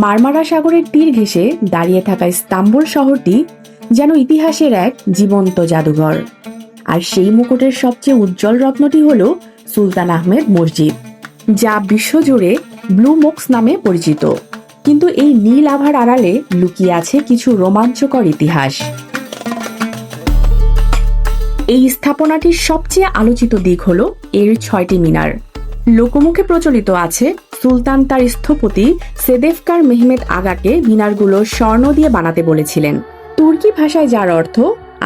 Marmara সাগরের তীর ঘেঁষে দাঁড়িয়ে থাকা ইস্তাম্বুল শহরটি যেন ইতিহাসের এক জীবন্ত জাদুঘর। আর সেই মুকুটের সবচেয়ে উজ্জ্বল রত্নটি হল সুলতান আহমেদ মসজিদ, যা বিশ্বজুড়ে ব্লু মস্ক নামে পরিচিত। কিন্তু এই নীল আভার আড়ালে লুকিয়ে আছে কিছু রোমাঞ্চকর ইতিহাস। এই স্থাপনাটির সবচেয়ে আলোচিত দিক হল এর 6টি মিনার। লোকমুখে প্রচলিত আছে সুলতান তার স্থপতি সেদেফকার মেহমেদ আগাকে মিনারগুলো স্বর্ণ দিয়ে বানাতে বলেছিলেন, তুর্কি ভাষায় যার অর্থ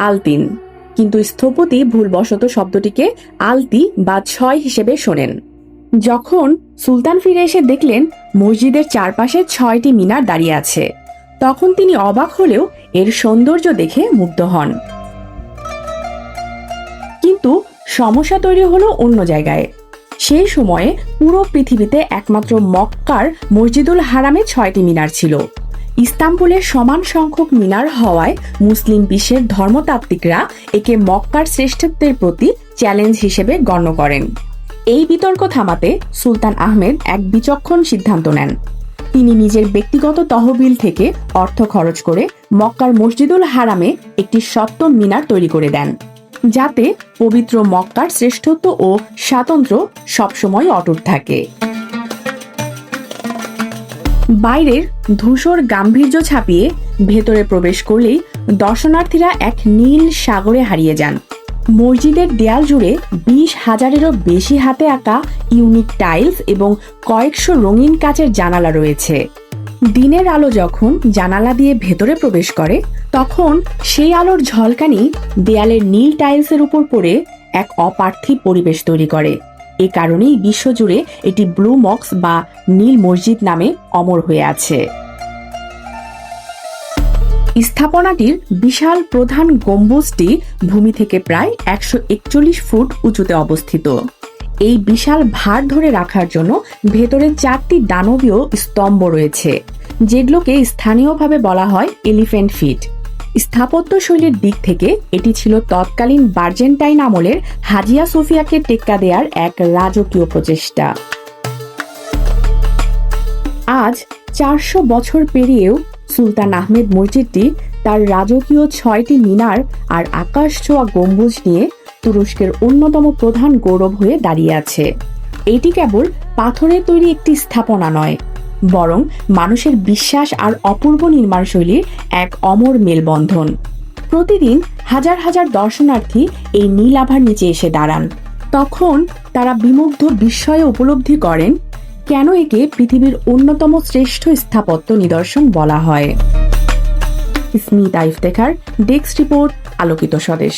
আলতিন। কিন্তু স্থপতি ভুলবশত শব্দটিকে আলতি বা 6 হিসেবে শোনেন। যখন সুলতান ফিরে এসে দেখলেন মসজিদের চারপাশে 6টি মিনার দাঁড়িয়ে আছে, তখন তিনি অবাক হলেও এর সৌন্দর্য দেখে মুগ্ধ হন। কিন্তু সমস্যা তৈরি হলো অন্য জায়গায়। সেই সময়ে পুরো পৃথিবীতে একমাত্র মক্কার মসজিদুল হারামে 6টি মিনার ছিল। ইস্তাম্বুলের সমান সংখ্যক মিনার হওয়ায় মুসলিম বিশ্বের ধর্মতাত্ত্বিকরা একে মক্কার শ্রেষ্ঠত্বের প্রতি চ্যালেঞ্জ হিসেবে গণ্য করেন। এই বিতর্ক থামাতে সুলতান আহমেদ এক বিচক্ষণ সিদ্ধান্ত নেন। তিনি নিজের ব্যক্তিগত তহবিল থেকে অর্থ খরচ করে মক্কার মসজিদুল হারামে একটি সপ্তম মিনার তৈরি করে দেন, যাতে পবিত্র মক্কার শ্রেষ্ঠত্ব ও স্বাতন্ত্র্য সবসময় অটুট থাকে। বাইরের ধূসর গাম্ভীর্য ছাপিয়ে ভেতরে প্রবেশ করলেই দর্শনার্থীরা এক নীল সাগরে হারিয়ে যান। মসজিদের দেয়াল জুড়ে 20,000-এরও বেশি হাতে আঁকা ইউনিক টাইলস এবং কয়েকশো রঙিন কাচের জানালা রয়েছে। দিনের আলো যখন জানালা দিয়ে ভেতরে প্রবেশ করে, তখন সেই আলোর ঝলকানি দেয়ালের নীল টাইলসের উপর পড়ে এক অপার্থিব পরিবেশ তৈরি করে। এ কারণেই বিশ্বজুড়ে এটি ব্লু মস্ক বা নীল মসজিদ নামে অমর হয়ে আছে। স্থাপনাটির বিশাল প্রধান গম্বুজটি ভূমি থেকে প্রায় 141 ফুট উঁচুতে অবস্থিত। এই বিশাল ভার ধরে রাখার জন্য ভেতরে 4টি দানবীয় স্তম্ভ রয়েছে, যেগুলোকে স্থানীয়ভাবে বলা হয় এলিফ্যান্ট ফিট। স্থাপত্য শৈলীর দিক থেকে এটি ছিল তৎকালীন বার্জেন্টাইন আমলের হাজিয়া সোফিয়াকে টেক্কা দেওয়ার এক রাজকীয় প্রচেষ্টা। আজ 400 বছর পেরিয়েও সুলতান আহমেদ মসজিদটি তার রাজকীয় 6টি মিনার আর আকাশ ছোঁয়া গম্বুজ নিয়ে তুরস্কের অন্যতম প্রধান গৌরব হয়ে দাঁড়িয়ে আছে। এটি কেবল পাথরের তৈরি একটি স্থাপনা নয়, বরং মানুষের বিশ্বাস আর অপূর্ব নির্মাণশৈলীর এক অমর মেলবন্ধন। প্রতিদিন হাজার হাজার দর্শনার্থী এই নীল আভার নিচে এসে দাঁড়ান। তখন তারা বিমুগ্ধ বিস্ময়ে উপলব্ধি করেন কেন একে পৃথিবীর অন্যতম শ্রেষ্ঠ স্থাপত্য নিদর্শন বলা হয়। স্মিতা ইফতেখার, ডেস্ক রিপোর্ট, আলোকিত স্বদেশ।